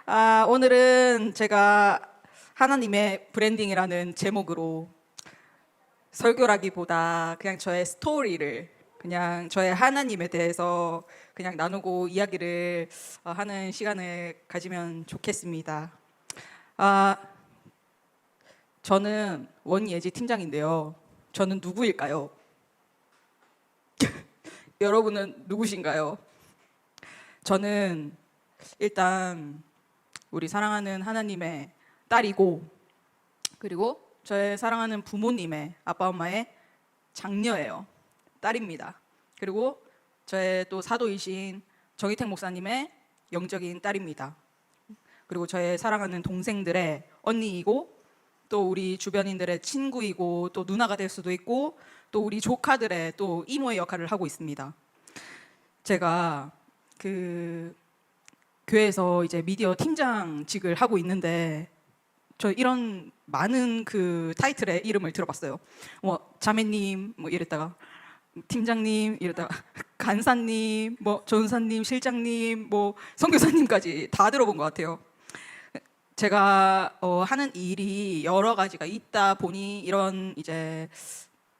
오늘은 제가 하나님의 브랜딩이라는 제목으로 설교라기보다 그냥 저의 스토리를, 그냥 저의 하나님에 대해서 그냥 나누고 이야기를 하는 시간을 가지면 좋겠습니다. 저는 원예지 팀장인데요. 저는 누구일까요? 여러분은 누구신가요? 저는 일단 우리 사랑하는 하나님의 딸이고, 그리고 저의 사랑하는 부모님의 아빠 엄마의 장녀예요. 딸입니다. 그리고 저의 또 사도이신 정희택 목사님의 영적인 딸입니다. 그리고 저의 사랑하는 동생들의 언니이고, 또 우리 주변인들의 친구이고, 또 누나가 될 수도 있고, 또 우리 조카들의 또 이모의 역할을 하고 있습니다. 제가 교회에서 이제 미디어 팀장직을 하고 있는데, 저 이런 많은 타이틀의 이름을 들어봤어요. 자매님 이랬다가 팀장님 이랬다가 간사님, 전사님, 실장님, 선교사님까지 다 들어본 것 같아요. 제가 하는 일이 여러 가지가 있다 보니 이런 이제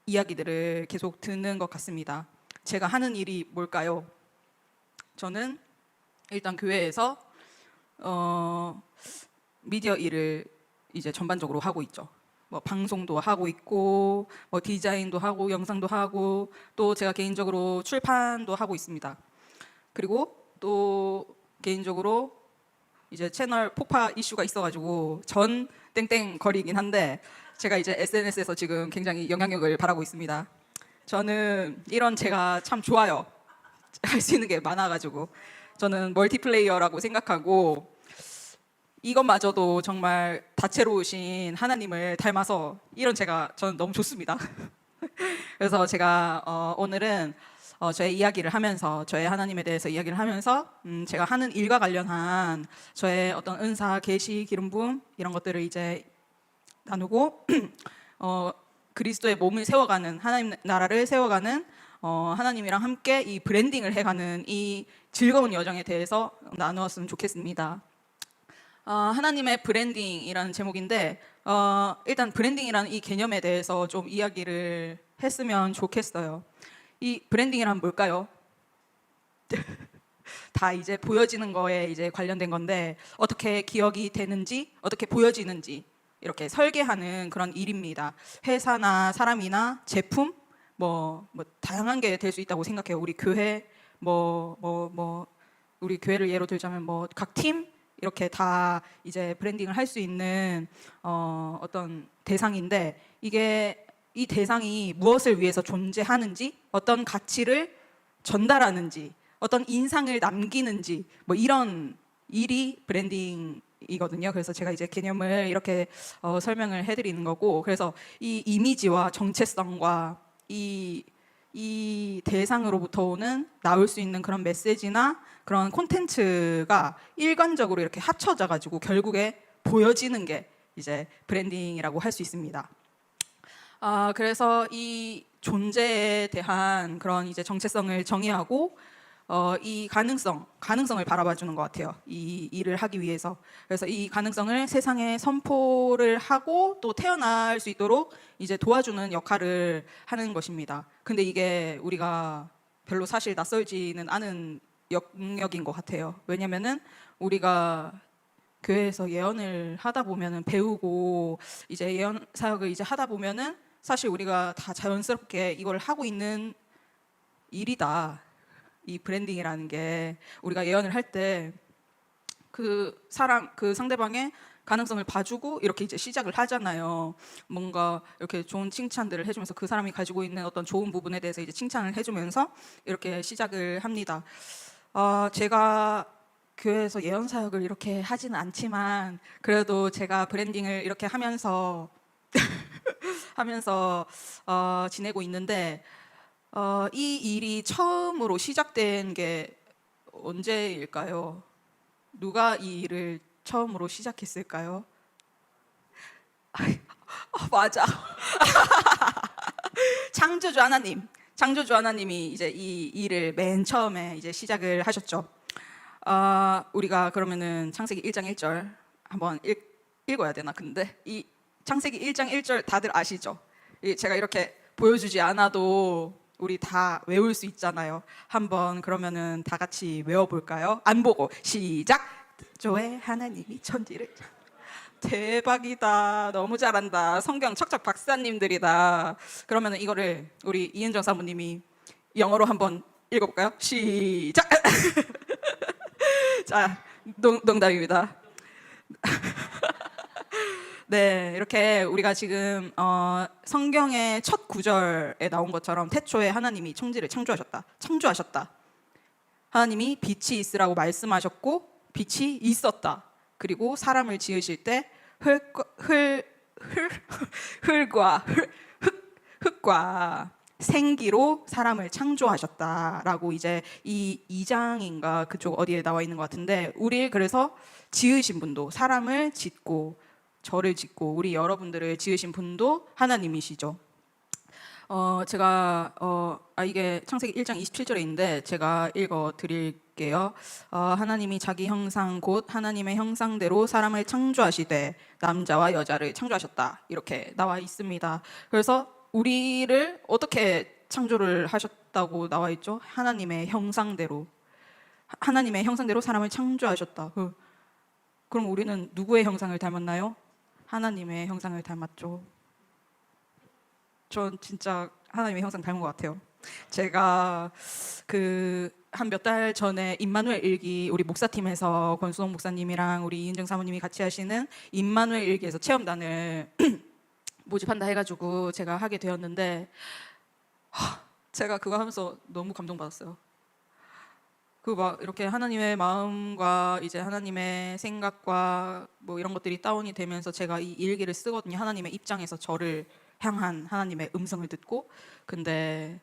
이야기들을 계속 듣는 것 같습니다. 제가 하는 일이 뭘까요? 저는 일단 교회에서 미디어 일을 이제 전반적으로 하고 있죠. 방송도 하고 있고, 디자인도 하고, 영상도 하고, 또 제가 개인적으로 출판도 하고 있습니다. 그리고 또 개인적으로 이제 채널 폭파 이슈가 있어가지고 전 땡땡 거리긴 한데, 제가 이제 SNS에서 지금 굉장히 영향력을 발하고 있습니다. 저는 이런 제가 참 좋아요. 할 수 있는 게 많아가지고 저는 멀티플레이어라고 생각하고, 이것마저도 정말 다채로우신 하나님을 닮아서 이런 저는 너무 좋습니다. 그래서 제가 오늘은 저의 이야기를 하면서, 저의 하나님에 대해서 이야기를 하면서 제가 하는 일과 관련한 저의 어떤 은사, 계시, 기름 부음 이런 것들을 이제 나누고 그리스도의 몸을 세워가는, 하나님 나라를 세워가는 하나님이랑 함께 이 브랜딩을 해가는 이 즐거운 여정에 대해서 나누었으면 좋겠습니다. 하나님의 브랜딩이라는 제목인데, 일단 브랜딩이라는 이 개념에 대해서 좀 이야기를 했으면 좋겠어요. 이 브랜딩이란 뭘까요? 다 이제 보여지는 거에 이제 관련된 건데, 어떻게 기억이 되는지, 어떻게 보여지는지 이렇게 설계하는 그런 일입니다. 회사나 사람이나 제품, 다양한 게 될 수 있다고 생각해요. 우리 교회, 우리 교회를 예로 들자면 각 팀 이렇게 다 이제 브랜딩을 할 수 있는 어떤 대상인데, 이 대상이 무엇을 위해서 존재하는지, 어떤 가치를 전달하는지, 어떤 인상을 남기는지, 이런 일이 브랜딩이거든요. 그래서 제가 이제 개념을 이렇게 설명을 해드리는 거고, 그래서 이 이미지와 정체성과 이 대상으로부터 오는 나올 수 있는 그런 메시지나 그런 콘텐츠가 일관적으로 이렇게 합쳐져 가지고 결국에 보여지는 게 이제 브랜딩이라고 할 수 있습니다. 그래서 이 존재에 대한 그런 이제 정체성을 정의하고 이 가능성을 바라봐 주는 것 같아요. 이 일을 하기 위해서. 그래서 이 가능성을 세상에 선포를 하고 또 태어날 수 있도록 이제 도와주는 역할을 하는 것입니다. 근데 이게 우리가 별로 사실 낯설지는 않은 영역인 것 같아요. 왜냐면은 우리가 교회에서 예언을 하다 보면은, 배우고 이제 예언 사역을 이제 하다 보면은 사실 우리가 다 자연스럽게 이걸 하고 있는 일이다. 이 브랜딩이라는 게, 우리가 예언을 할 때 그 상대방의 가능성을 봐주고 이렇게 이제 시작을 하잖아요. 뭔가 이렇게 좋은 칭찬들을 해주면서 그 사람이 가지고 있는 어떤 좋은 부분에 대해서 이제 칭찬을 해주면서 이렇게 시작을 합니다. 제가 교회에서 예언 사역을 이렇게 하지는 않지만, 그래도 제가 브랜딩을 이렇게 하면서 지내고 있는데, 이 일이 처음으로 시작된 게 언제일까요? 누가 이 일을 처음으로 시작했을까요? 맞아. 창조주 하나님이 이제 이 일을 맨 처음에 이제 시작을 하셨죠. 우리가 그러면은 창세기 1장 1절 한번 읽어야 되나? 근데 이 창세기 1장 1절 다들 아시죠? 제가 이렇게 보여주지 않아도 우리 다 외울 수 있잖아요. 한번 그러면은 다 같이 외워볼까요? 안 보고 시작. 조에 하나님이 천지를. 대박이다. 너무 잘한다. 성경 척척 박사님들이다. 그러면은 이거를 우리 이은정 사모님이 영어로 한번 읽어볼까요? 시작. 자, 농담입니다. 네, 이렇게 우리가 지금 성경의 첫 구절에 나온 것처럼 태초에 하나님이 천지를 창조하셨다. 하나님이 빛이 있으라고 말씀하셨고 빛이 있었다. 그리고 사람을 지으실 때 흙과 생기로 사람을 창조하셨다라고 이제 이 2장인가 그쪽 어디에 나와 있는 것 같은데, 우리 그래서 지으신 분도, 사람을 짓고 저를 짓고 우리 여러분들을 지으신 분도 하나님이시죠. 제가 이게 창세기 1장 27절에 있는데 제가 읽어 드릴게요. 하나님이 자기 형상 곧 하나님의 형상대로 사람을 창조하시되 남자와 여자를 창조하셨다. 이렇게 나와 있습니다. 그래서 우리를 어떻게 창조를 하셨다고 나와 있죠? 하나님의 형상대로 사람을 창조하셨다. 그럼 우리는 누구의 형상을 닮았나요? 하나님의 형상을 닮았죠. 전 진짜 하나님의 형상 닮은 것 같아요. 제가 한 몇 달 전에 임마누엘 일기, 우리 목사팀에서 권수홍 목사님이랑 우리 이은정 사모님이 같이 하시는 임마누엘 일기에서 체험단을 모집한다 해가지고 제가 하게 되었는데, 제가 그거 하면서 너무 감동받았어요. 막 이렇게 하나님의 마음과 이제 하나님의 생각과 뭐 이런 것들이 다운이 되면서 제가 이 일기를 쓰거든요. 하나님의 입장에서 저를 향한 하나님의 음성을 듣고. 근데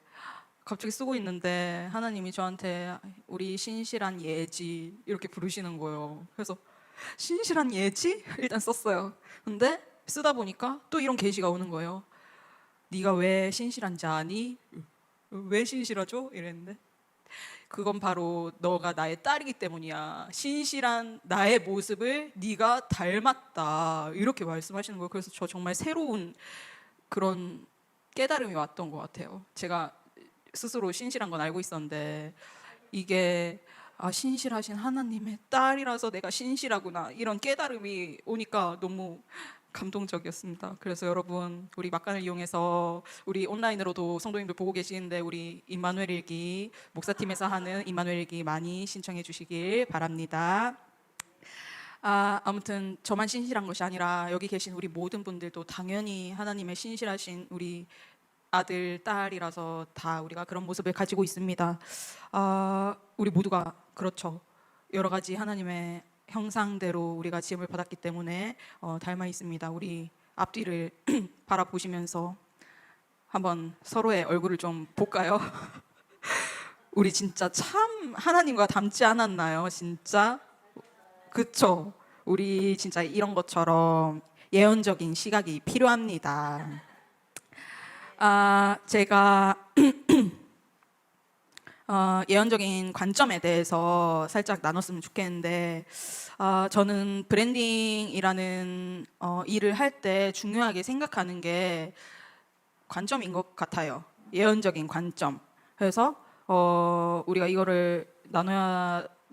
갑자기 쓰고 있는데 하나님이 저한테 우리 신실한 예지 이렇게 부르시는 거예요. 그래서 신실한 예지? 일단 썼어요. 근데 쓰다 보니까 또 이런 계시가 오는 거예요. 네가 왜 신실한지 아니? 왜 신실하죠? 이랬는데 그건 바로 너가 나의 딸이기 때문이야. 신실한 나의 모습을 네가 닮았다. 이렇게 말씀하시는 거예요. 그래서 저 정말 새로운 그런 깨달음이 왔던 것 같아요. 제가 스스로 신실한 건 알고 있었는데 이게 신실하신 하나님의 딸이라서 내가 신실하구나, 이런 깨달음이 오니까 너무 감동적이었습니다. 그래서 여러분, 우리 막간을 이용해서 우리 온라인으로도 성도님들 보고 계시는데 우리 임마누엘 일기 목사팀에서 하는 임마누엘 일기 많이 신청해 주시길 바랍니다. 아무튼 저만 신실한 것이 아니라 여기 계신 우리 모든 분들도 당연히 하나님의 신실하신 우리 아들, 딸이라서 다 우리가 그런 모습을 가지고 있습니다. 우리 모두가 그렇죠. 여러 가지 하나님의 형상대로 우리가 지음을 받았기 때문에 닮아 있습니다. 우리 앞뒤를 바라보시면서 한번 서로의 얼굴을 좀 볼까요? 우리 진짜 참 하나님과 닮지 않았나요? 진짜? 그쵸? 우리 진짜 이런 것처럼 예언적인 시각이 필요합니다. 제가 예언적인 관점에 대해서 살짝 나눴으면 좋겠는데, 저는 브랜딩이라는 일을 할 때 중요하게 생각하는 게 관점인 것 같아요. 예언적인 관점. 그래서 우리가 이거를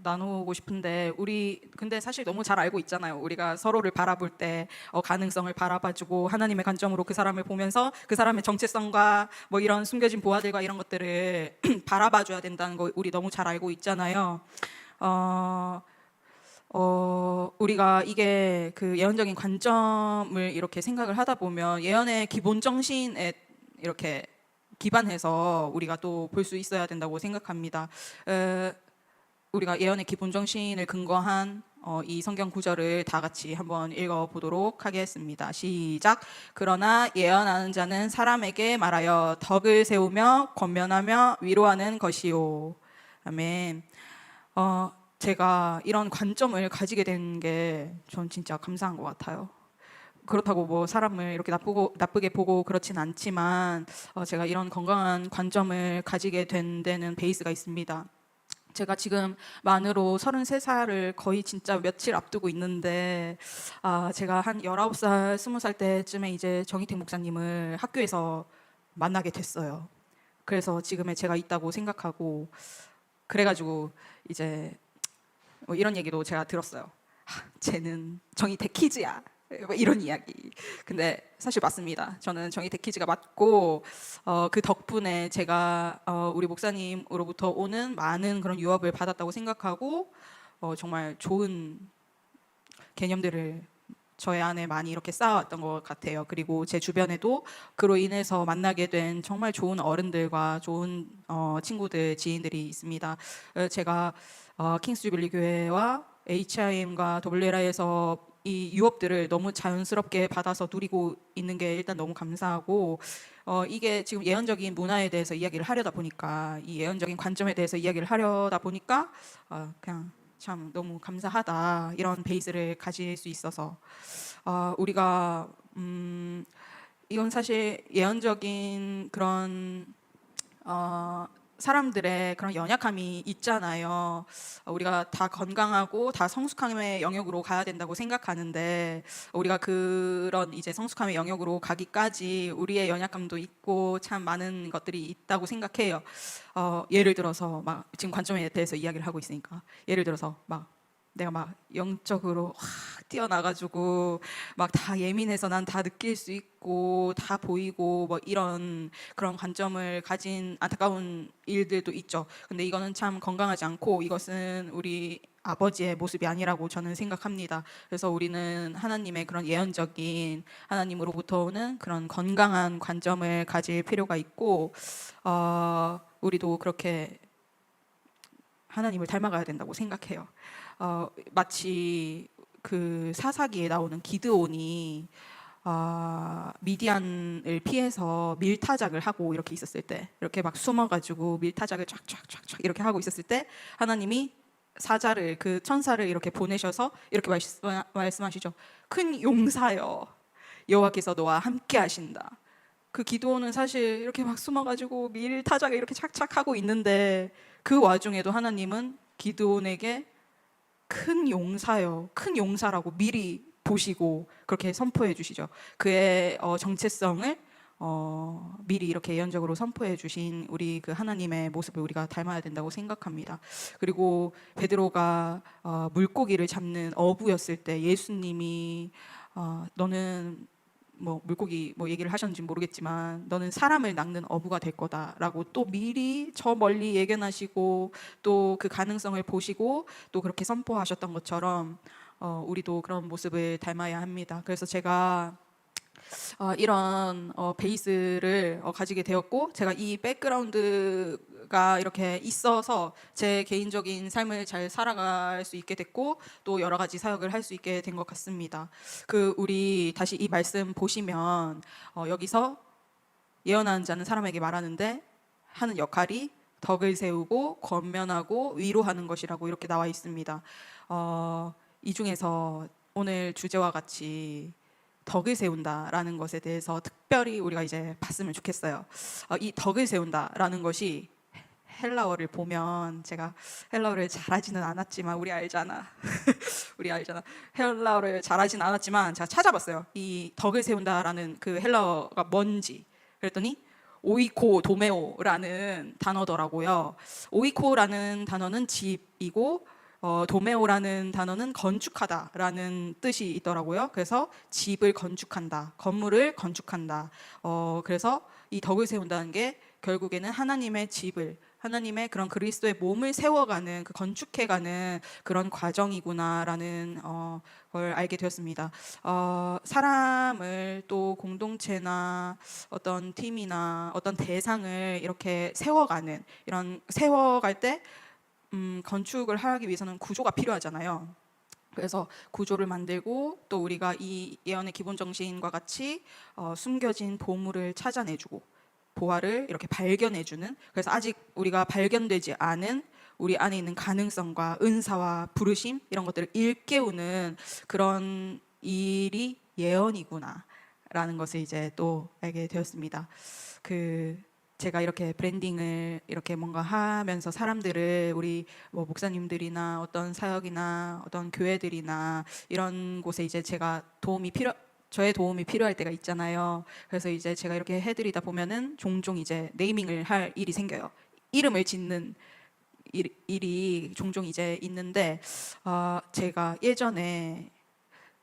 나누고 싶은데, 우리 근데 사실 너무 잘 알고 있잖아요. 우리가 서로를 바라볼 때 가능성을 바라봐주고 하나님의 관점으로 그 사람을 보면서 그 사람의 정체성과 뭐 이런 숨겨진 보화들과 이런 것들을 바라봐줘야 된다는 거 우리 너무 잘 알고 있잖아요. 우리가 이게 그 예언적인 관점을 이렇게 생각을 하다 보면 예언의 기본 정신에 이렇게 기반해서 우리가 또 볼 수 있어야 된다고 생각합니다. 우리가 예언의 기본 정신을 근거한 이 성경 구절을 다 같이 한번 읽어보도록 하겠습니다. 시작. 그러나 예언하는 자는 사람에게 말하여 덕을 세우며 권면하며 위로하는 것이요. 아멘. 제가 이런 관점을 가지게 된 게 전 진짜 감사한 것 같아요. 그렇다고 뭐 사람을 이렇게 나쁘게 보고 그렇진 않지만 제가 이런 건강한 관점을 가지게 된 데는 베이스가 있습니다. 제가 지금 만으로 33살을 거의 진짜 며칠 앞두고 있는데, 제가 한 19살, 20살 때쯤에 이제 정희택 목사님을 학교에서 만나게 됐어요. 그래서 지금의 제가 있다고 생각하고, 그래가지고 이제 뭐 이런 얘기도 제가 들었어요. 쟤는 정희택 키즈야. 뭐 이런 이야기. 근데 사실 맞습니다. 저는 정희택 키즈가 맞고, 그 덕분에 제가 우리 목사님으로부터 오는 많은 그런 유업을 받았다고 생각하고, 정말 좋은 개념들을 저의 안에 많이 이렇게 쌓아왔던 것 같아요. 그리고 제 주변에도 그로 인해서 만나게 된 정말 좋은 어른들과 좋은 친구들, 지인들이 있습니다. 제가 킹스 주빌리 교회와 HIM과 WLI에서 이 유업들을 너무 자연스럽게 받아서 누리고 있는 게 일단 너무 감사하고, 이게 지금 예언적인 문화에 대해서 이야기를 하려다 보니까, 이 예언적인 관점에 대해서 이야기를 하려다 보니까 그냥 참 너무 감사하다, 이런 베이스를 가질 수 있어서. 우리가 이건 사실 예언적인 그런 사람들의 그런 연약함이 있잖아요. 우리가 다 건강하고 다 성숙함의 영역으로 가야 된다고 생각하는데, 우리가 그런 이제 성숙함의 영역으로 가기까지 우리의 연약함도 있고 참 많은 것들이 있다고 생각해요. 예를 들어서 막 지금 관점에 대해서 이야기를 하고 있으니까, 예를 들어서 막 내가 막 영적으로 확 뛰어나가지고 막 다 예민해서 난 다 느낄 수 있고 다 보이고 뭐 이런 그런 관점을 가진 안타까운 일들도 있죠. 근데 이거는 참 건강하지 않고, 이것은 우리 아버지의 모습이 아니라고 저는 생각합니다. 그래서 우리는 하나님의 그런 예언적인, 하나님으로부터 오는 그런 건강한 관점을 가질 필요가 있고, 우리도 그렇게 하나님을 닮아가야 된다고 생각해요. 마치 그 사사기에 나오는 기드온이 미디안을 피해서 밀타작을 하고 이렇게 있었을 때, 이렇게 막 숨어가지고 밀타작을 쫙쫙쫙쫙 이렇게 하고 있었을 때, 하나님이 사자를, 그 천사를 이렇게 보내셔서 이렇게 말씀하시죠. 큰 용사여, 여호와께서 너와 함께 하신다. 그 기도는 사실 이렇게 막 숨어가지고 밀타작을 이렇게 착착 하고 있는데, 그 와중에도 하나님은 기드온에게 큰 용사요, 큰 용사라고 미리 보시고 그렇게 선포해 주시죠. 그의 정체성을 미리 이렇게 예언적으로 선포해 주신 우리 그 하나님의 모습을 우리가 닮아야 된다고 생각합니다. 그리고 베드로가 물고기를 잡는 어부였을 때 예수님이 너는 뭐 물고기 뭐 얘기를 하셨는지 모르겠지만 너는 사람을 낚는 어부가 될 거다라고 또 미리 저 멀리 예견하시고 또 그 가능성을 보시고 또 그렇게 선포하셨던 것처럼 우리도 그런 모습을 닮아야 합니다. 그래서 제가 이런 베이스를 가지게 되었고, 제가 이 백그라운드가 이렇게 있어서 제 개인적인 삶을 잘 살아갈 수 있게 됐고, 또 여러 가지 사역을 할 수 있게 된 것 같습니다. 우리 다시 이 말씀 보시면 여기서 예언하는 자는 사람에게 말하는데 하는 역할이 덕을 세우고 권면하고 위로하는 것이라고 이렇게 나와 있습니다. 이 중에서 오늘 주제와 같이 덕을 세운다라는 것에 대해서 특별히 우리가 이제 봤으면 좋겠어요. 이 덕을 세운다라는 것이 헬라어를 보면, 제가 헬라어를 잘하지는 않았지만 우리 알잖아. 우리 알잖아. 헬라어를 잘하지는 않았지만 제가 찾아봤어요. 이 덕을 세운다라는 그 헬라어가 뭔지. 그랬더니 오이코 도메오라는 단어더라고요. 오이코라는 단어는 집이고 도메오라는 단어는 건축하다라는 뜻이 있더라고요. 그래서 집을 건축한다, 건물을 건축한다. 그래서 이 덕을 세운다는 게 결국에는 하나님의 집을, 하나님의 그런 그리스도의 몸을 세워가는, 그 건축해가는 그런 과정이구나라는 걸 알게 되었습니다. 사람을 또 공동체나 어떤 팀이나 어떤 대상을 이렇게 세워가는, 이런 세워갈 때 건축을 하기 위해서는 구조가 필요하잖아요. 그래서 구조를 만들고 또 우리가 이 예언의 기본 정신과 같이 숨겨진 보물을 찾아내주고 보화를 이렇게 발견해주는, 그래서 아직 우리가 발견되지 않은 우리 안에 있는 가능성과 은사와 부르심, 이런 것들을 일깨우는 그런 일이 예언이구나 라는 것을 이제 또 알게 되었습니다. 제가 이렇게 브랜딩을 이렇게 뭔가 하면서 사람들을 우리 뭐 목사님들이나 어떤 사역이나 어떤 교회들이나 이런 곳에 이제 제가 저의 도움이 필요할 때가 있잖아요. 그래서 이제 제가 이렇게 해드리다 보면은 종종 이제 네이밍을 할 일이 생겨요. 이름을 짓는 일이 종종 이제 있는데, 제가 예전에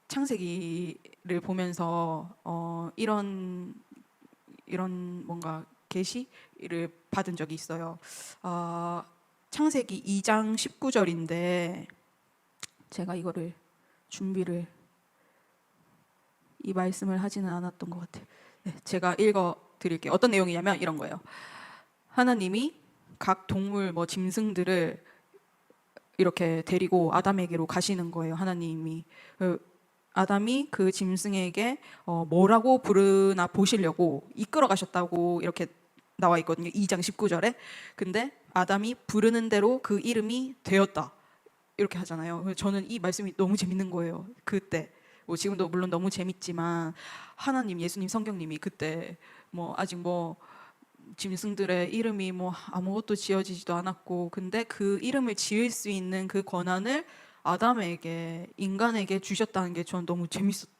창세기를 보면서 이런 뭔가 계시를 받은 적이 있어요. 창세기 2장 19절인데 제가 이거를 준비를 이 말씀을 하지는 않았던 것 같아요. 네, 제가 읽어 드릴게요. 어떤 내용이냐면 이런 거예요. 하나님이 각 동물 뭐 짐승들을 이렇게 데리고 아담에게로 가시는 거예요. 하나님이 아담이 그 짐승에게 뭐라고 부르나 보시려고 이끌어 가셨다고 이렇게 나와 있거든요. 2장 19절에. 근데 아담이 부르는 대로 그 이름이 되었다. 이렇게 하잖아요. 그래서 저는 이 말씀이 너무 재밌는 거예요. 그때. 뭐 지금도 물론 너무 재밌지만 하나님, 예수님, 성경님이 그때 뭐 아직 뭐 짐승들의 이름이 뭐 아무것도 지어지지도 않았고, 근데 그 이름을 지을 수 있는 그 권한을 아담에게, 인간에게 주셨다는 게 저는 너무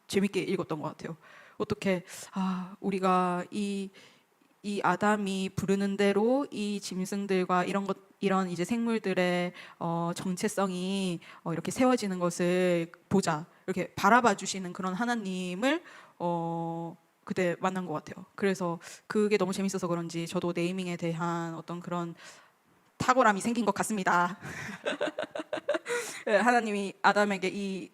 재밌게 읽었던 것 같아요. 어떻게 우리가 이 아담이 부르는 대로 이 짐승들과 이런 이제 생물들의 정체성이 이렇게 세워지는 것을 보자, 이렇게 바라봐 주시는 그런 하나님을 그때 만난 것 같아요. 그래서 그게 너무 재밌어서 그런지 저도 네이밍에 대한 어떤 그런 탁월함이 생긴 것 같습니다. 하나님이 아담에게 이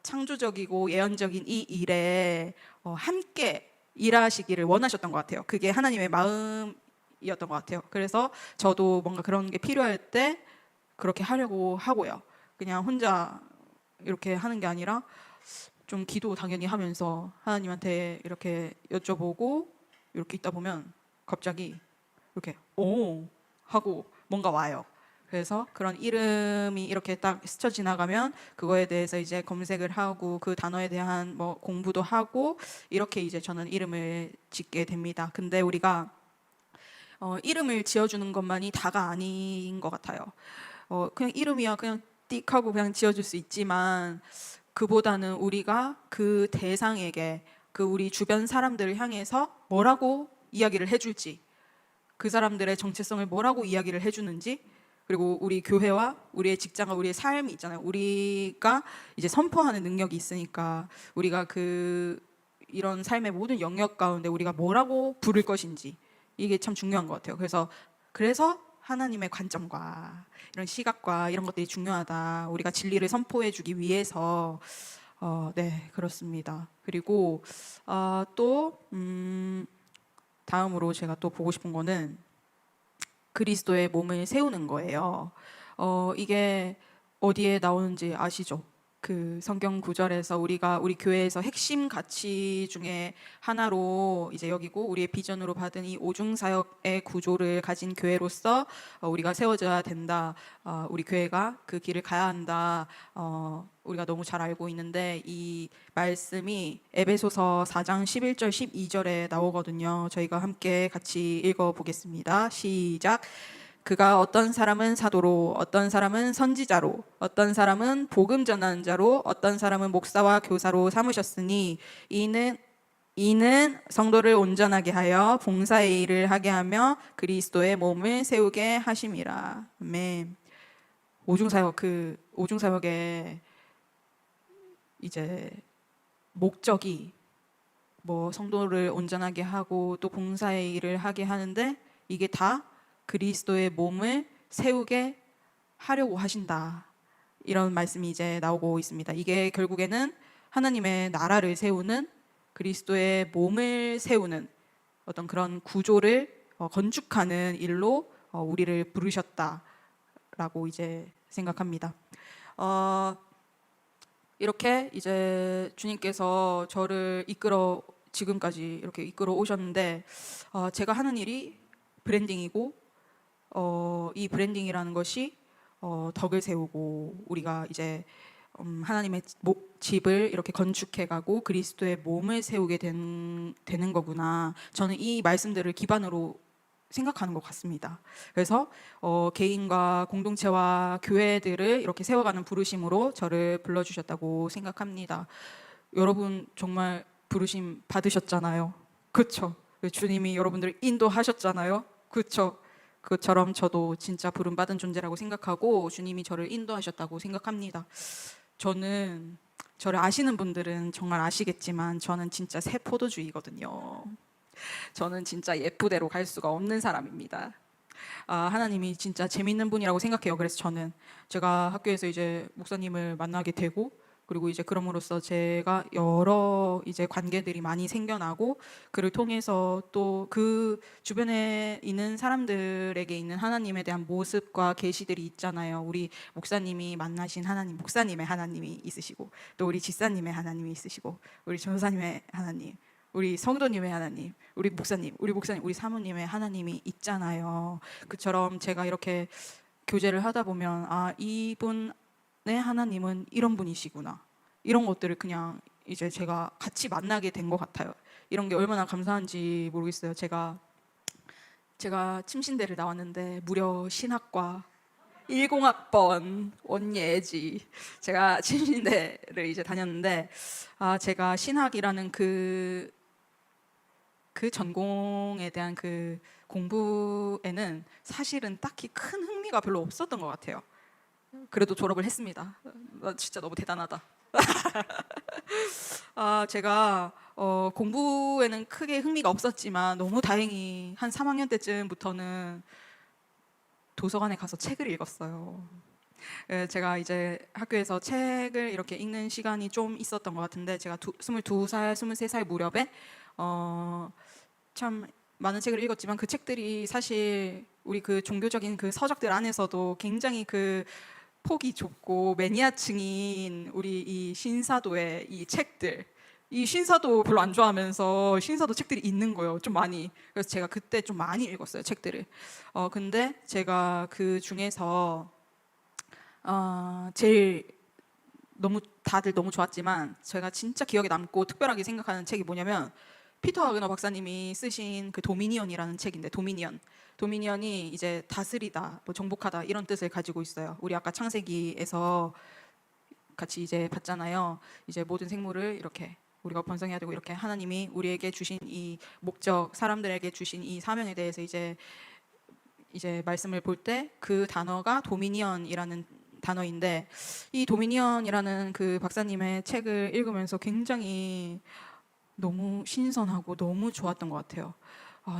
창조적이고 예언적인 이 일에 함께 일하시기를 원하셨던 것 같아요. 그게 하나님의 마음이었던 것 같아요. 그래서 저도 뭔가 그런 게 필요할 때 그렇게 하려고 하고요. 그냥 혼자 이렇게 하는 게 아니라 좀 기도 당연히 하면서 하나님한테 이렇게 여쭤보고 이렇게 있다 보면 갑자기 이렇게 오 하고 뭔가 와요. 그래서 그런 이름이 이렇게 딱 스쳐 지나가면 그거에 대해서 이제 검색을 하고 그 단어에 대한 뭐 공부도 하고 이렇게 이제 저는 이름을 짓게 됩니다. 근데 우리가 이름을 지어주는 것만이 다가 아닌 것 같아요. 그냥 이름이야 그냥 띡 하고 그냥 지어줄 수 있지만 그보다는 우리가 그 대상에게, 그 우리 주변 사람들을 향해서 뭐라고 이야기를 해줄지, 그 사람들의 정체성을 뭐라고 이야기를 해주는지, 그리고 우리 교회와 우리의 직장과 우리의 삶이 있잖아요. 우리가 이제 선포하는 능력이 있으니까 우리가 이런 삶의 모든 영역 가운데 우리가 뭐라고 부를 것인지, 이게 참 중요한 것 같아요. 그래서 하나님의 관점과 이런 시각과 이런 것들이 중요하다. 우리가 진리를 선포해주기 위해서 네, 그렇습니다. 그리고 다음으로 제가 또 보고 싶은 거는 그리스도의 몸을 세우는 거예요. 이게 어디에 나오는지 아시죠? 그 성경 구절에서 우리 교회에서 핵심 가치 중에 하나로 이제 여기고 우리의 비전으로 받은 이 오중 사역의 구조를 가진 교회로서 우리가 세워져야 된다. 우리 교회가 그 길을 가야 한다. 우리가 너무 잘 알고 있는데 이 말씀이 에베소서 4장 11절 12절에 나오거든요. 저희가 함께 같이 읽어 보겠습니다. 시작. 그가 어떤 사람은 사도로, 어떤 사람은 선지자로, 어떤 사람은 복음 전하는 자로, 어떤 사람은 목사와 교사로 삼으셨으니 이는 성도를 온전하게 하여 봉사의 일을 하게 하며 그리스도의 몸을 세우게 하심이라. 아멘. 오중사역의 이제 목적이 뭐 성도를 온전하게 하고 또 봉사의 일을 하게 하는데, 이게 다 그리스도의 몸을 세우게 하려고 하신다. 이런 말씀이 이제 나오고 있습니다. 이게 결국에는 하나님의 나라를 세우는, 그리스도의 몸을 세우는 어떤 그런 구조를 건축하는 일로 우리를 부르셨다라고 이제 생각합니다. 이렇게 이제 주님께서 저를 지금까지 이렇게 이끌어 오셨는데, 제가 하는 일이 브랜딩이고, 이 브랜딩이라는 것이 덕을 세우고 우리가 이제 하나님의 집을 이렇게 건축해가고 그리스도의 몸을 세우게 되는 거구나. 저는 이 말씀들을 기반으로 생각하는 것 같습니다. 그래서 개인과 공동체와 교회들을 이렇게 세워가는 부르심으로 저를 불러주셨다고 생각합니다. 여러분 정말 부르심 받으셨잖아요. 그렇죠? 주님이 여러분들을 인도하셨잖아요. 그렇죠? 그처럼 저도 진짜 부름 받은 존재라고 생각하고 주님이 저를 인도하셨다고 생각합니다. 저는 저를 아시는 분들은 정말 아시겠지만 저는 진짜 세포도주의거든요. 저는 진짜 예쁘대로 갈 수가 없는 사람입니다. 하나님이 진짜 재밌는 분이라고 생각해요. 그래서 저는 제가 학교에서 이제 목사님을 만나게 되고 그리고 이제 그럼으로써 제가 여러 이제 관계들이 많이 생겨나고 그를 통해서 또 그 주변에 있는 사람들에게 있는 하나님에 대한 모습과 계시들이 있잖아요. 우리 목사님이 만나신 하나님, 목사님의 하나님이 있으시고 또 우리 집사님의 하나님이 있으시고 우리 전사님의 하나님, 우리 성도님의 하나님, 우리 목사님, 우리 사모님의 하나님이 있잖아요. 그처럼 제가 이렇게 교제를 하다 보면 이분의 하나님은 이런 분이시구나. 이런 것들을 그냥 이제 제가 같이 만나게 된 것 같아요. 이런 게 얼마나 감사한지 모르겠어요. 제가 침신대를 나왔는데 무려 신학과 10학번 원예지. 제가 침신대를 이제 다녔는데 제가 신학이라는 그 전공에 대한 그 공부에는 사실은 딱히 큰 흥미가 별로 없었던 것 같아요. 그래도 졸업을 했습니다. 나 진짜 너무 대단하다. 제가 공부에는 크게 흥미가 없었지만 너무 다행히 한 3학년 때쯤부터는 도서관에 가서 책을 읽었어요. 제가 이제 학교에서 책을 이렇게 읽는 시간이 좀 있었던 것 같은데 제가 22살, 23살 무렵에 참 많은 책을 읽었지만 그 책들이 사실 우리 그 종교적인 그 서적들 안에서도 굉장히 그 폭이 좁고 매니아층인 우리 이 신사도의 이 책들, 이 신사도 별로 안 좋아하면서 신사도 책들이 있는 거예요. 좀 많이. 그래서 제가 그때 좀 많이 읽었어요, 책들을. 근데 제가 그 중에서 제일 너무 다들 너무 좋았지만 제가 진짜 기억에 남고 특별하게 생각하는 책이 뭐냐면 피터 하그너 박사님이 쓰신 그 도미니언이라는 책인데 도미니언이 이제 다스리다, 뭐 정복하다 이런 뜻을 가지고 있어요. 우리 아까 창세기에서 같이 이제 봤잖아요. 이제 모든 생물을 이렇게 우리가 번성해야 되고 이렇게 하나님이 우리에게 주신 이 목적, 사람들에게 주신 이 사명에 대해서 이제 말씀을 볼 때 그 단어가 도미니언이라는 단어인데 이 도미니언이라는 그 박사님의 책을 읽으면서 굉장히 너무 신선하고 너무 좋았던 것 같아요.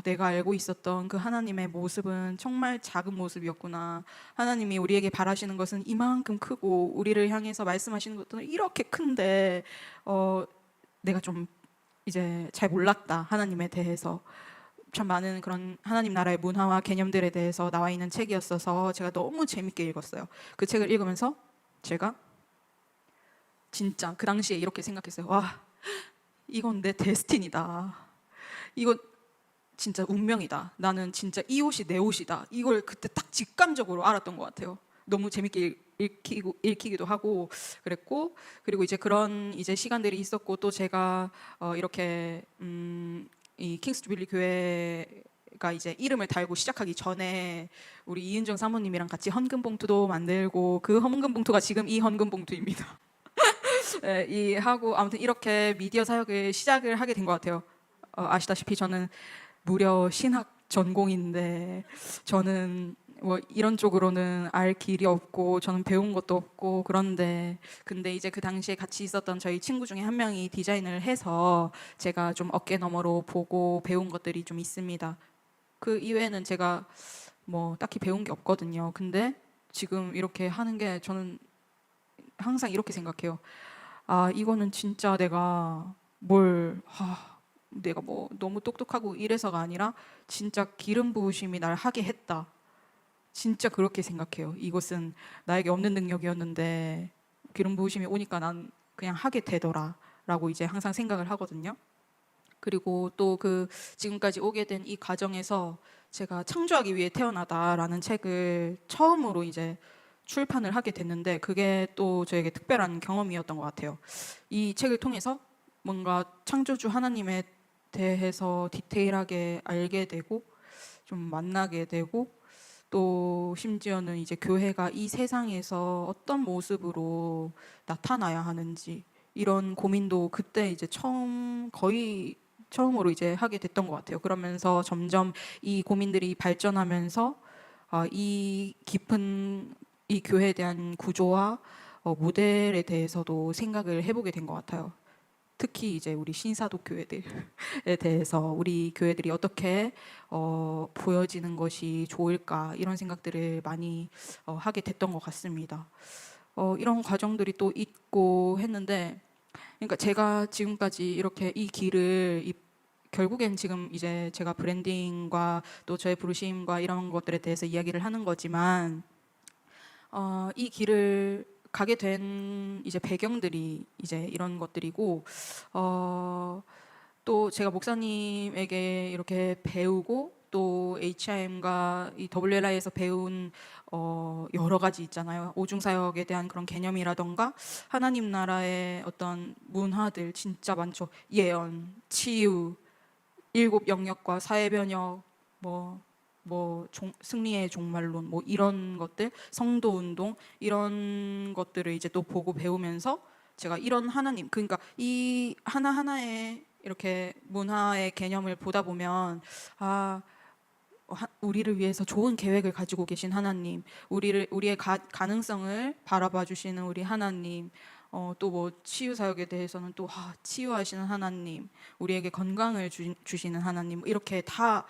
내가 알고 있었던 그 하나님의 모습은 정말 작은 모습이었구나. 하나님이 우리에게 바라시는 것은 이만큼 크고 우리를 향해서 말씀하시는 것들은 이렇게 큰데 내가 좀 이제 잘 몰랐다. 하나님에 대해서. 참 많은 그런 하나님 나라의 문화와 개념들에 대해서 나와 있는 책이었어서 제가 너무 재밌게 읽었어요. 그 책을 읽으면서 제가 진짜 그 당시에 이렇게 생각했어요. 와, 이건 내 데스티니다. 이거 진짜 운명이다. 나는 진짜 이 옷이 내 옷이다. 이걸 그때 딱 직감적으로 알았던 것 같아요. 너무 재밌게 읽히기도 하고 그랬고 그리고 이제 그런 이제 시간들이 있었고 또 제가 이렇게 이 킹스 주빌리 교회가 이제 이름을 달고 시작하기 전에 우리 이은정 사모님이랑 같이 헌금 봉투도 만들고 그 헌금 봉투가 지금 이 헌금 봉투입니다. 네, 이 하고 아무튼 이렇게 미디어 사역을 시작을 하게 된 것 같아요. 아시다시피 저는 무려 신학 전공인데 저는 뭐 이런 쪽으로는 알 길이 없고 저는 배운 것도 없고 그런데 근데 이제 그 당시에 같이 있었던 저희 친구 중에 한 명이 디자인을 해서 제가 좀 어깨 너머로 보고 배운 것들이 좀 있습니다. 그 이외에는 제가 뭐 딱히 배운 게 없거든요. 근데 지금 이렇게 하는 게 저는 항상 이렇게 생각해요. 이거는 진짜 내가 뭐 너무 똑똑하고 이래서가 아니라 진짜 기름 부으심이 날 하게 했다. 진짜 그렇게 생각해요. 이것은 나에게 없는 능력이었는데 기름 부으심이 오니까 난 그냥 하게 되더라라고 이제 항상 생각을 하거든요. 그리고 또 그 지금까지 오게 된 이 과정에서 제가 창조하기 위해 태어나다라는 책을 처음으로 이제 출판을 하게 됐는데 그게 또 저에게 특별한 경험이었던 것 같아요. 이 책을 통해서 뭔가 창조주 하나님에 대해서 디테일하게 알게 되고 좀 만나게 되고 또 심지어는 이제 교회가 이 세상에서 어떤 모습으로 나타나야 하는지 이런 고민도 그때 이제 거의 처음으로 이제 하게 됐던 것 같아요. 그러면서 점점 이 고민들이 발전하면서 이 깊은 이 교회에 대한 구조와 모델에 대해서도 생각을 해보게 된 것 같아요. 특히 이제 우리 신사도 교회들에 대해서 우리 교회들이 어떻게 보여지는 것이 좋을까 이런 생각들을 많이 하게 됐던 것 같습니다. 이런 과정들이 또 있고 했는데, 그러니까 제가 지금까지 이렇게 이 길을 결국엔 지금 이제 제가 브랜딩과 또 저의 부르심과 이런 것들에 대해서 이야기를 하는 거지만 이 길을 가게 된 이제 배경들이 이제 이런 것들이고 또 제가 목사님에게 이렇게 배우고 또 HIM과 이 WLI에서 배운 여러 가지 있잖아요. 오중사역에 대한 그런 개념이라던가 하나님 나라의 어떤 문화들 진짜 많죠. 예언, 치유, 일곱 영역과 사회 변혁, 승리의 종말론, 뭐 이런 것들, 성도 운동 이런 것들을 이제 또 보고 배우면서 제가 이런 하나님, 그러니까 이 하나하나의 이렇게 문화의 개념을 보다 보면 우리를 위해서 좋은 계획을 가지고 계신 하나님, 우리의 가능성을 바라봐 주시는 우리 하나님, 또 뭐 치유 사역에 대해서는 또 치유하시는 하나님, 우리에게 건강을 주시는 하나님, 이렇게 다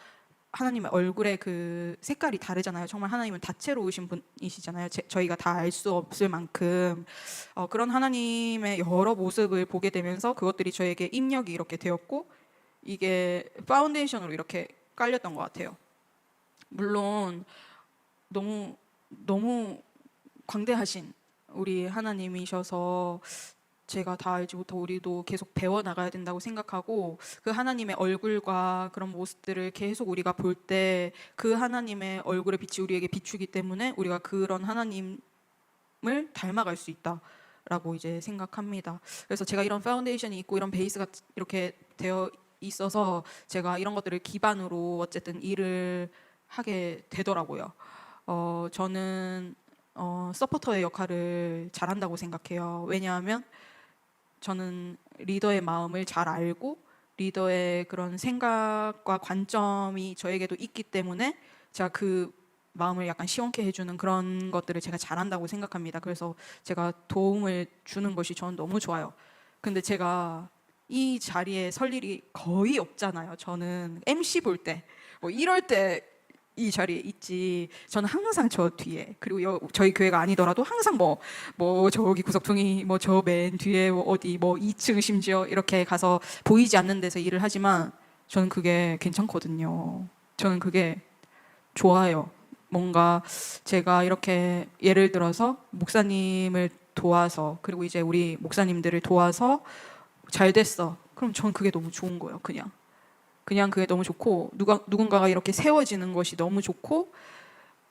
하나님의 얼굴의 그 색깔이 다르잖아요. 정말 하나님은 다채로우신 분이시잖아요. 저희가 다 알 수 없을 만큼 그런 하나님의 여러 모습을 보게 되면서 그것들이 저에게 입력이 이렇게 되었고 이게 파운데이션으로 이렇게 깔렸던 것 같아요. 물론 너무 너무 광대하신 우리 하나님이셔서 제가 다 알지 못하고 우리도 계속 배워 나가야 된다고 생각하고 그 하나님의 얼굴과 그런 모습들을 계속 우리가 볼 때 그 하나님의 얼굴의 빛이 우리에게 비추기 때문에 우리가 그런 하나님을 닮아갈 수 있다라고 이제 생각합니다. 그래서 제가 이런 파운데이션이 있고 이런 베이스가 이렇게 되어 있어서 제가 이런 것들을 기반으로 어쨌든 일을 하게 되더라고요. 저는 서포터의 역할을 잘한다고 생각해요. 왜냐하면 저는 리더의 마음을 잘 알고 리더의 그런 생각과 관점이 저에게도 있기 때문에 제가 그 마음을 약간 시원케 해주는 그런 것들을 제가 잘한다고 생각합니다. 그래서 제가 도움을 주는 것이 저는 너무 좋아요. 근데 제가 이 자리에 설 일이 거의 없잖아요. 저는 MC 볼 때, 뭐 이럴 때 이 자리에 있지. 저는 항상 저 뒤에, 그리고 저희 교회가 아니더라도 항상 저기 구석통이 저 맨 뒤에 어디 2층 심지어 이렇게 가서 보이지 않는 데서 일을 하지만 저는 그게 괜찮거든요. 저는 그게 좋아요. 뭔가 제가 이렇게 예를 들어서 목사님을 도와서 그리고 이제 우리 목사님들을 도와서 잘 됐어. 그럼 전 그게 너무 좋은 거예요. 그냥 그게 너무 좋고 누군가가 이렇게 세워지는 것이 너무 좋고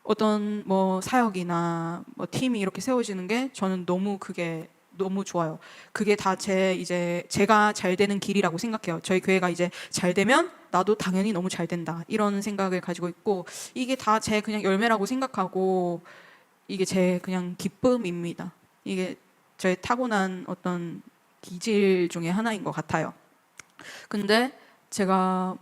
어떤 사역이나 팀이 이렇게 세워지는 게 저는 그게 너무 좋아요. 그게 다 제가 잘 되는 길이라고 생각해요. 저희 교회가 이제 잘 되면 나도 당연히 너무 잘 된다. 이런 생각을 가지고 있고 이게 다 제 그냥 열매라고 생각하고 이게 제 그냥 기쁨입니다. 이게 저의 타고난 어떤 기질 중에 하나인 것 같아요. 근데 제가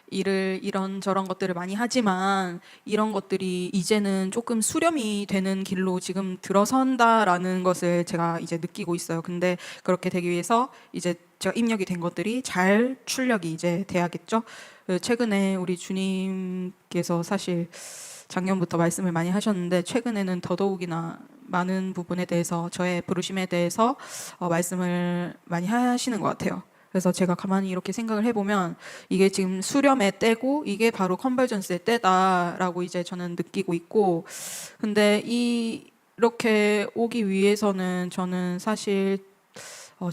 일을 이런저런 것들을 많이 하지만 이런 것들이 이제는 조금 수렴이 되는 길로 지금 들어선다라는 것을 제가 이제 느끼고 있어요. 근데 그렇게 되기 위해서 이제 제가 입력이 된 것들이 잘 출력이 이제 돼야겠죠. 최근에 우리 주님께서 사실 작년부터 말씀을 많이 하셨는데 최근에는 더더욱이나 많은 부분에 대해서 저의 부르심에 대해서 말씀을 많이 하시는 것 같아요. 그래서 제가 가만히 이렇게 생각을 해보면 이게 지금 수렴의 때고 이게 바로 컨버전스의 때다라고 이제 저는 느끼고 있고 근데 이렇게 오기 위해서는 저는 사실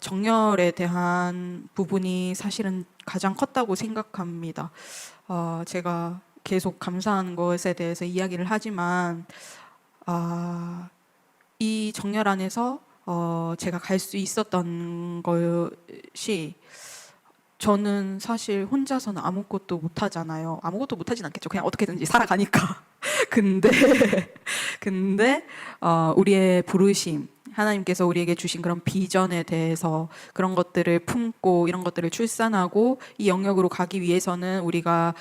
정열에 대한 부분이 사실은 가장 컸다고 생각합니다. 제가 계속 감사한 것에 대해서 이야기를 하지만 이 정열 안에서 제가 갈 수 있었던 것이 저는 사실 혼자서는 아무것도 못하잖아요. 아무것도 못하진 않겠죠. 그냥 어떻게든지 살아가니까. 근데 우리의 부르심, 하나님께서 우리에게 주신 그런 비전에 대해서 그런 것들을 품고 이런 것들을 출산하고 이 영역으로 가기 위해서는 우리가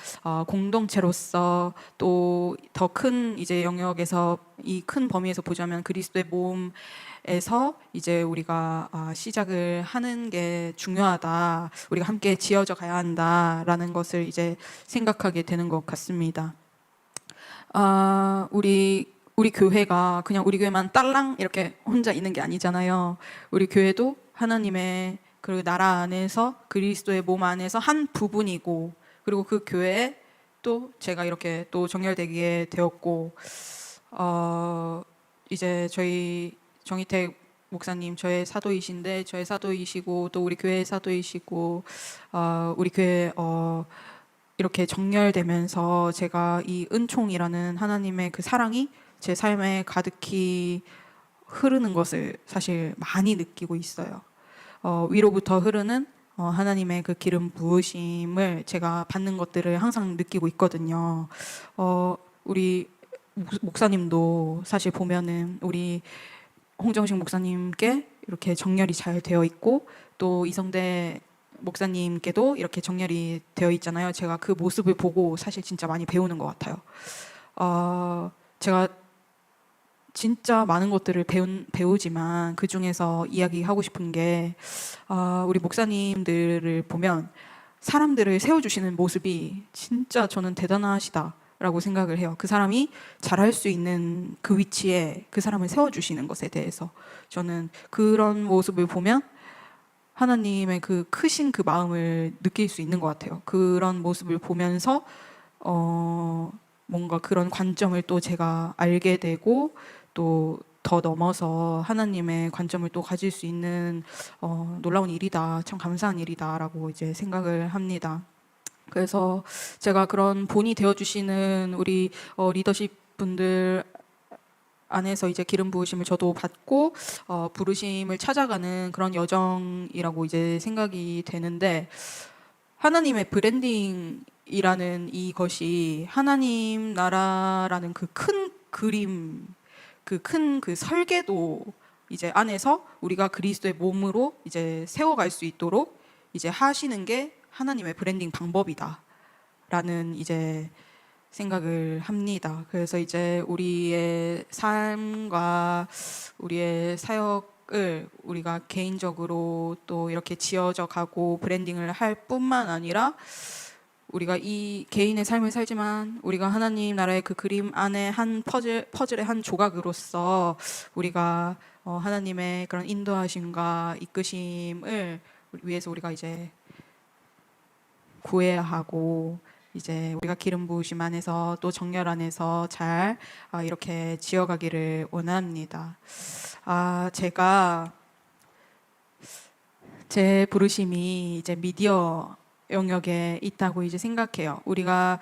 공동체로서 또 더 큰 이제 영역에서 이 큰 범위에서 보자면 그리스도의 몸에서 이제 우리가 시작을 하는 게 중요하다. 우리가 함께 지어져 가야 한다라는 것을 이제 생각하게 되는 것 같습니다. 우리 교회가 그냥 우리 교회만 딸랑 이렇게 혼자 있는 게 아니잖아요. 우리 교회도 하나님의 그 나라 안에서 그리스도의 몸 안에서 한 부분이고, 그리고 그 교회에 또 제가 이렇게 또 정렬되게 되었고, 이제 저희 정희택 목사님 저의 사도이신데 저의 사도이시고 또 우리 교회의 사도이시고, 우리 교회 이렇게 정렬되면서 제가 이 은총이라는 하나님의 그 사랑이 제 삶에 가득히 흐르는 것을 사실 많이 느끼고 있어요. 위로부터 흐르는 하나님의 그 기름 부으심을 제가 받는 것들을 항상 느끼고 있거든요. 우리 목사님도 사실 보면은 우리 홍정식 목사님께 이렇게 정렬이 잘 되어 있고 또 이성대 목사님께도 이렇게 정렬이 되어 있잖아요. 제가 그 모습을 보고 사실 진짜 많이 배우는 것 같아요. 제가 진짜 많은 것들을 배우지만 그 중에서 이야기하고 싶은 게 우리 목사님들을 보면 사람들을 세워주시는 모습이 진짜 저는 대단하시다라고 생각을 해요. 그 사람이 잘할 수 있는 그 위치에 그 사람을 세워주시는 것에 대해서 저는 그런 모습을 보면 하나님의 그 크신 그 마음을 느낄 수 있는 것 같아요. 그런 모습을 보면서 뭔가 그런 관점을 또 제가 알게 되고 또 더 넘어서 하나님의 관점을 또 가질 수 있는 놀라운 일이다, 참 감사한 일이다라고 이제 생각을 합니다. 그래서 제가 그런 본이 되어주시는 우리 리더십 분들 안에서 이제 기름 부으심을 저도 받고 부르심을 찾아가는 그런 여정이라고 이제 생각이 되는데, 하나님의 브랜딩이라는 이것이 하나님 나라라는 그 큰 그림, 그 큰 그 설계도 이제 안에서 우리가 그리스도의 몸으로 이제 세워갈 수 있도록 이제 하시는 게 하나님의 브랜딩 방법이다라는 이제 생각을 합니다. 그래서 이제 우리의 삶과 우리의 사역을 우리가 개인적으로 또 이렇게 지어져 가고 브랜딩을 할 뿐만 아니라 우리가 이 개인의 삶을 살지만 우리가 하나님 나라의 그 그림 안에 한 퍼즐의 한 조각으로서 우리가 하나님의 그런 인도하심과 이끄심을 위해서 우리가 이제 구해야 하고, 이제 우리가 기름 부으심 안에서 또 정열 안에서 잘 이렇게 지어가기를 원합니다. 제가 제 부르심이 이제 미디어 영역에 있다고 이제 생각해요. 우리가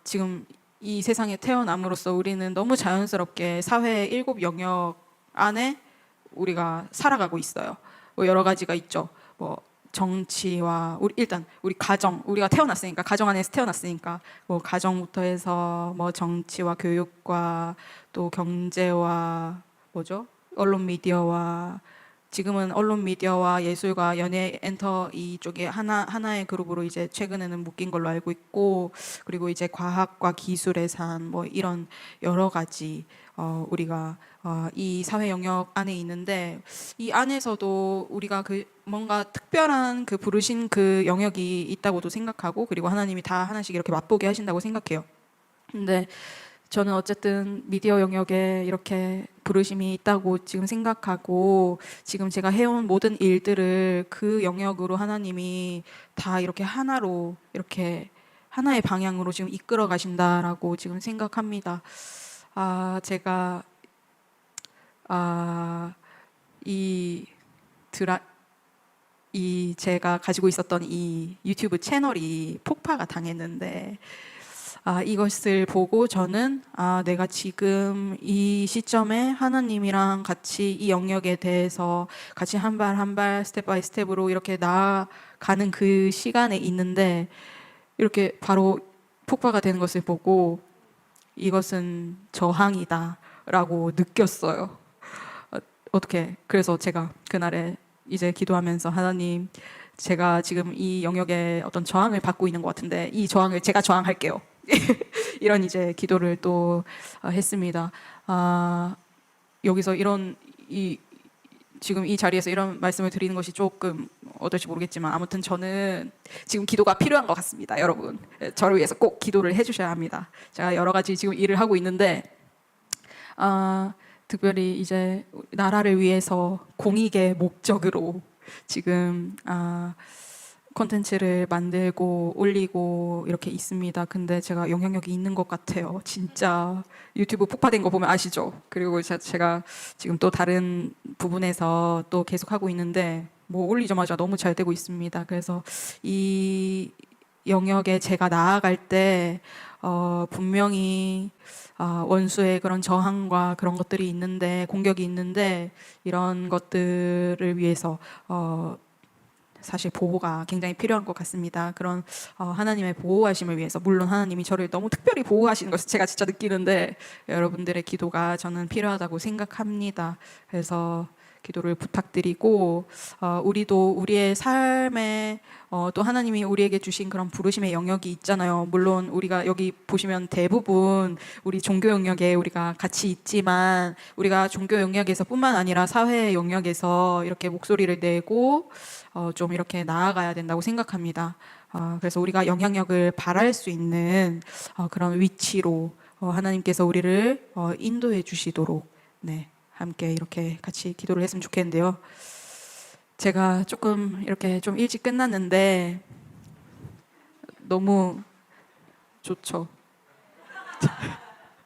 지금 이 세상에 태어남으로써 우리는 너무 자연스럽게 사회의 7 영역 안에 우리가 살아가고 있어요. 뭐 여러 가지가 있죠. 뭐 정치와 일단 우리 가정, 우리가 태어났으니까 가정 안에서 태어났으니까 뭐 가정부터 해서 뭐 정치와 교육과 또 경제와 뭐죠? 언론 미디어와 지금은 언론 미디어와 예술과 연예 엔터 이쪽에 하나의 그룹으로 이제 최근에는 묶인 걸로 알고 있고, 그리고 이제 과학과 기술의 산 뭐 이런 여러 가지 우리가 이 사회 영역 안에 있는데, 이 안에서도 우리가 그 뭔가 특별한 그 부르신 그 영역이 있다고도 생각하고, 그리고 하나님이 다 하나씩 이렇게 맛보게 하신다고 생각해요. 근데 저는 어쨌든 미디어 영역에 이렇게 부르심이 있다고 지금 생각하고, 지금 제가 해온 모든 일들을 그 영역으로 하나님이 다 이렇게 하나로 이렇게 하나의 방향으로 지금 이끌어 가신다라고 지금 생각합니다. 제가 제가 가지고 있었던 이 유튜브 채널이 폭파가 당했는데, 이것을 보고 저는 내가 지금 이 시점에 하나님이랑 같이 이 영역에 대해서 같이 한 발 한 발 스텝 바이 스텝으로 이렇게 나아가는 그 시간에 있는데 이렇게 바로 폭파가 되는 것을 보고 이것은 저항이다라고 느꼈어요. 어떻게? 그래서 제가 그날에 이제 기도하면서 하나님, 제가 지금 이 영역에 어떤 저항을 받고 있는 것 같은데 이 저항을 제가 저항할게요. 이런 이제 기도를 또 했습니다. 여기서 지금 이 자리에서 이런 말씀을 드리는 것이 조금 어떨지 모르겠지만 아무튼 저는 지금 기도가 필요한 것 같습니다, 여러분. 저를 위해서 꼭 기도를 해주셔야 합니다. 제가 여러 가지 지금 일을 하고 있는데 특별히 이제 나라를 위해서 공익의 목적으로 지금 콘텐츠를 만들고 올리고 이렇게 있습니다. 근데 제가 영향력이 있는 것 같아요. 진짜 유튜브 폭파된 거 보면 아시죠? 그리고 제가 지금 또 다른 부분에서 또 계속 하고 있는데 뭐 올리자마자 너무 잘 되고 있습니다. 그래서 이 영역에 제가 나아갈 때 분명히 원수의 그런 저항과 그런 것들이 있는데 공격이 있는데 이런 것들을 위해서 사실 보호가 굉장히 필요한 것 같습니다. 그런 하나님의 보호하심을 위해서 물론 하나님이 저를 너무 특별히 보호하시는 것을 제가 진짜 느끼는데 여러분들의 기도가 저는 필요하다고 생각합니다. 그래서 기도를 부탁드리고 우리도 우리의 삶에 또 하나님이 우리에게 주신 그런 부르심의 영역이 있잖아요. 물론 우리가 여기 보시면 대부분 우리 종교 영역에 우리가 같이 있지만 우리가 종교 영역에서 뿐만 아니라 사회 영역에서 이렇게 목소리를 내고 좀 이렇게 나아가야 된다고 생각합니다. 그래서 우리가 영향력을 발할 수 있는 그런 위치로 하나님께서 우리를 인도해 주시도록 네, 함께 이렇게 같이 기도를 했으면 좋겠는데요. 제가 조금 이렇게 좀 일찍 끝났는데 너무 좋죠.